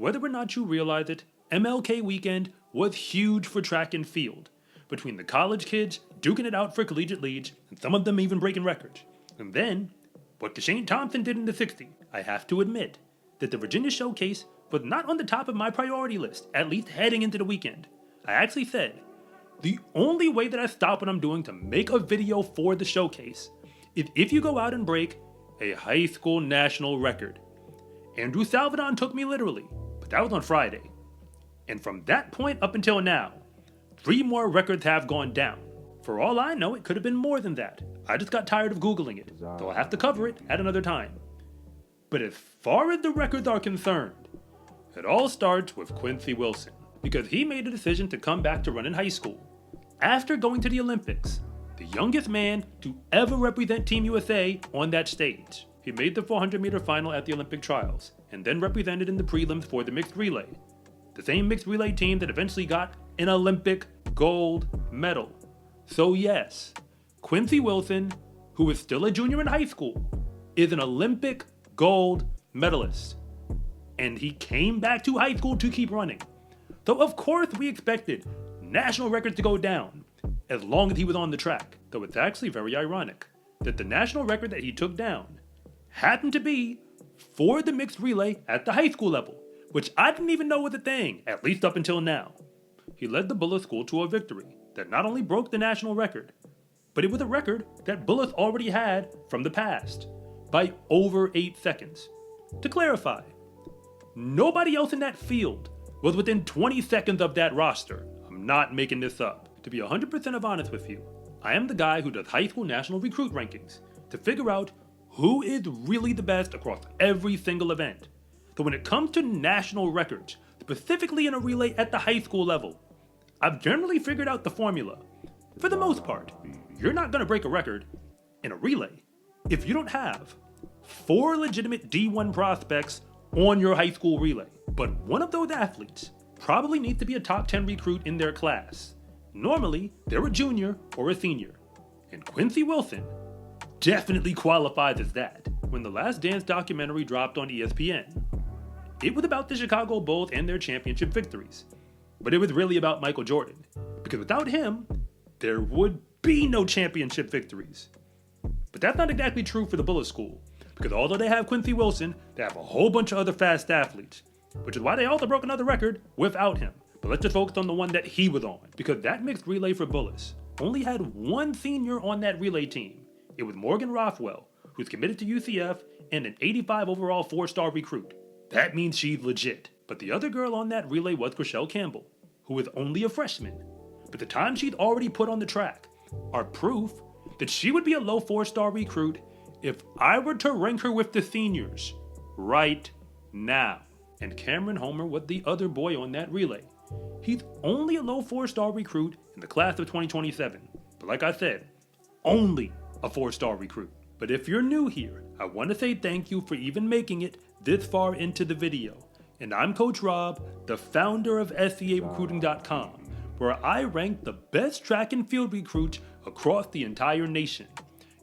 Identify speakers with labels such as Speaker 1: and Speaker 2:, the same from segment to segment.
Speaker 1: Whether or not you realize it, MLK weekend was huge for track and field, between the college kids duking it out for collegiate leads, and some of them even breaking records. And then, what Deshane Thompson did in the 60, I have to admit that the Virginia Showcase was not on the top of my priority list, at least heading into the weekend. I actually said, the only way that I stop what I'm doing to make a video for the showcase is if you go out and break a high school national record. Andrew Salvadon took me literally, but that was on Friday. And from that point up until now, 3 more records have gone down. For all I know, it could have been more than that. I just got tired of Googling it, so I'll have to cover it at another time. But as far as the records are concerned, it all starts with Quincy Wilson, because he made a decision to come back to run in high school. After going to the Olympics, the youngest man to ever represent Team USA on that stage. He made the 400-meter final at the Olympic trials, and then represented in the prelims for the mixed relay. The same mixed relay team that eventually got an Olympic gold medal. So yes, Quincy Wilson, who is still a junior in high school, is an Olympic gold medalist. And he came back to high school to keep running. So of course we expected national records to go down, as long as he was on the track. Though it's actually very ironic that the national record that he took down happened to be for the mixed relay at the high school level, which I didn't even know was a thing, at least up until now. He led the Bullis school to a victory that not only broke the national record, but it was a record that Bullis already had from the past, by over 8 seconds. To clarify, nobody else in that field was within 20 seconds of that roster. I'm not making this up. To be 100% honest with you, I am the guy who does high school national recruit rankings to figure out who is really the best across every single event. So when it comes to national records, specifically in a relay at the high school level, I've generally figured out the formula. For the most part, you're not going to break a record in a relay if you don't have 4 legitimate D1 prospects on your high school relay. But one of those athletes probably needs to be a top 10 recruit in their class. Normally, they're a junior or a senior. And Quincy Wilson definitely qualifies as that. When The Last Dance documentary dropped on ESPN, it was about the Chicago Bulls and their championship victories. But it was really about Michael Jordan, because without him, there would be no championship victories. But that's not exactly true for the Bullis school, because although they have Quincy Wilson, they have a whole bunch of other fast athletes, which is why they also broke another record without him. But let's just focus on the one that he was on, because that mixed relay for Bullis only had one senior on that relay team. It was Morgan Rothwell, who's committed to UCF and an 85 overall 4-star recruit. That means she's legit. But the other girl on that relay was Chriselle Campbell, who is only a freshman. But the time she'd already put on the track are proof that she would be a low 4-star recruit if I were to rank her with the seniors right now. And Cameron Homer was the other boy on that relay. He's only a low 4-star recruit in the class of 2027. But like I said, only a 4-star recruit. But if you're new here, I want to say thank you for even making it this far into the video. And I'm Coach Rob, the founder of SCArecruiting.com, where I rank the best track and field recruits across the entire nation.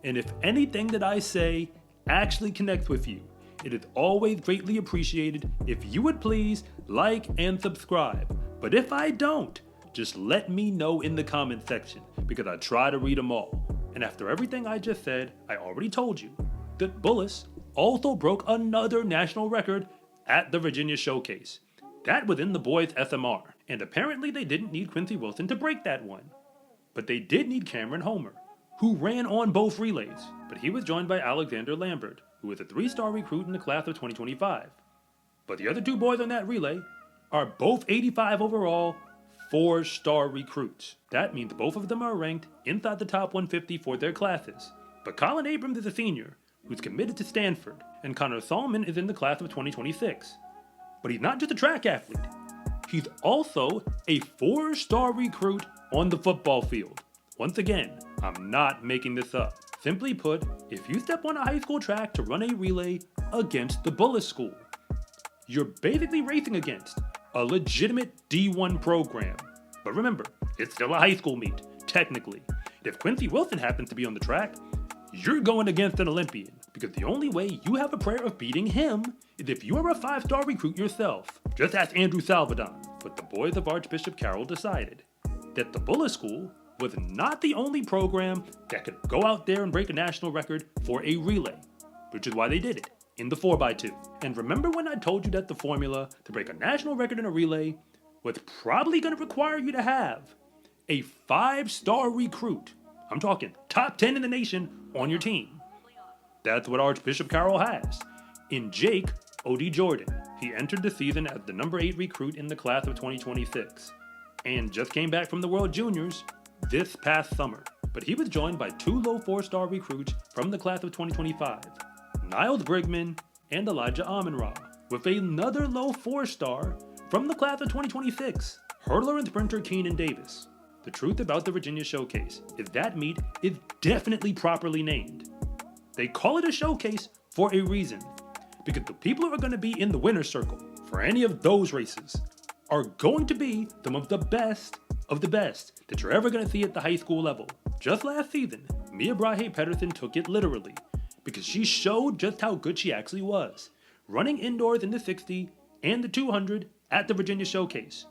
Speaker 1: And if anything that I say actually connects with you, it is always greatly appreciated if you would please like and subscribe. But if I don't, just let me know in the comment section, because I try to read them all. And after everything I just said, I already told you that Bullis also broke another national record at the Virginia Showcase. That was in the boys' SMR, and apparently they didn't need Quincy Wilson to break that one. But they did need Cameron Homer, who ran on both relays, but he was joined by Alexander Lambert, who is a 3-star recruit in the class of 2025. But the other 2 boys on that relay are both 85 overall, 4-star recruits. That means both of them are ranked inside the top 150 for their classes. But Colin Abrams is a senior, who's committed to Stanford, and Connor Solomon is in the class of 2026. But he's not just a track athlete. He's also a 4-star recruit on the football field. Once again, I'm not making this up. Simply put, if you step on a high school track to run a relay against the Bullis school, you're basically racing against a legitimate D1 program. But remember, it's still a high school meet, technically. If Quincy Wilson happens to be on the track, you're going against an Olympian. because the only way you have a prayer of beating him is if you are a 5-star recruit yourself. Just ask Andrew Salvadon. But the boys of Archbishop Carroll decided that the Bullis school was not the only program that could go out there and break a national record for a relay, which is why they did it in the 4x2. And remember when I told you that the formula to break a national record in a relay was probably going to require you to have a 5-star recruit? I'm talking top 10 in the nation on your team. That's what Archbishop Carroll has in Jake O.D. Jordan. He entered the season as the number 8 recruit in the class of 2026 and just came back from the World Juniors this past summer. But he was joined by 2 low 4-star recruits from the class of 2025, Niles Brigman and Elijah Amon-Ra, with another low 4-star from the class of 2026, hurdler and sprinter Keenan Davis. The truth about the Virginia Showcase is that meet is definitely properly named. They call it a showcase for a reason, because the people who are going to be in the winner's circle for any of those races are going to be some of the best that you're ever going to see at the high school level. Just last season, Mia Brahe Pedersen took it literally, because she showed just how good she actually was, running indoors in the 60 and the 200 at the Virginia Showcase.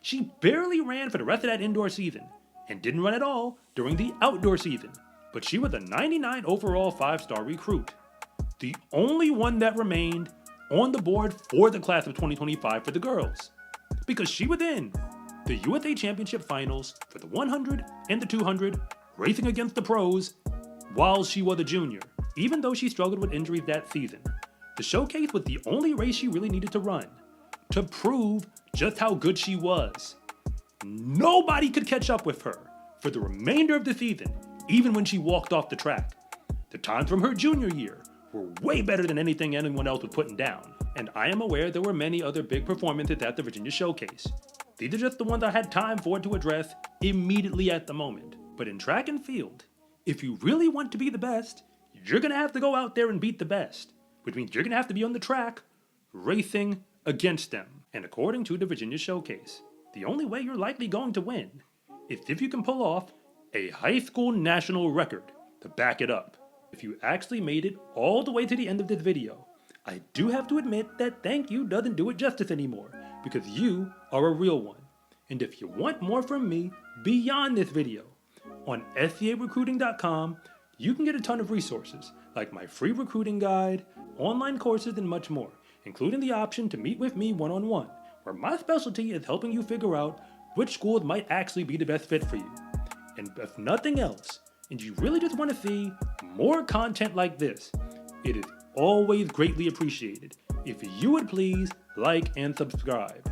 Speaker 1: She barely ran for the rest of that indoor season, and didn't run at all during the outdoor season, but she was a 99 overall 5-star recruit, the only one that remained on the board for the class of 2025 for the girls, because she was in the USA Championship Finals for the 100 and the 200, racing against the pros while she was a junior. Even though she struggled with injuries that season, the showcase was the only race she really needed to run to prove just how good she was. Nobody could catch up with her for the remainder of the season, even when she walked off the track. The times from her junior year were way better than anything anyone else was putting down, and I am aware there were many other big performances at the Virginia Showcase. These are just the ones I had time for to address immediately at the moment. But in track and field, if you really want to be the best, you're going to have to go out there and beat the best, which means you're going to have to be on the track racing against them. And according to the Virginia Showcase, the only way you're likely going to win is if you can pull off a high school national record to back it up. If you actually made it all the way to the end of this video, I do have to admit that thank you doesn't do it justice anymore, because you are a real one. And if you want more from me beyond this video, on SCArecruiting.com, you can get a ton of resources, like my free recruiting guide, online courses, and much more, including the option to meet with me one-on-one, where my specialty is helping you figure out which schools might actually be the best fit for you. And if nothing else, and you really just want to see more content like this, it is always greatly appreciated if you would please like and subscribe.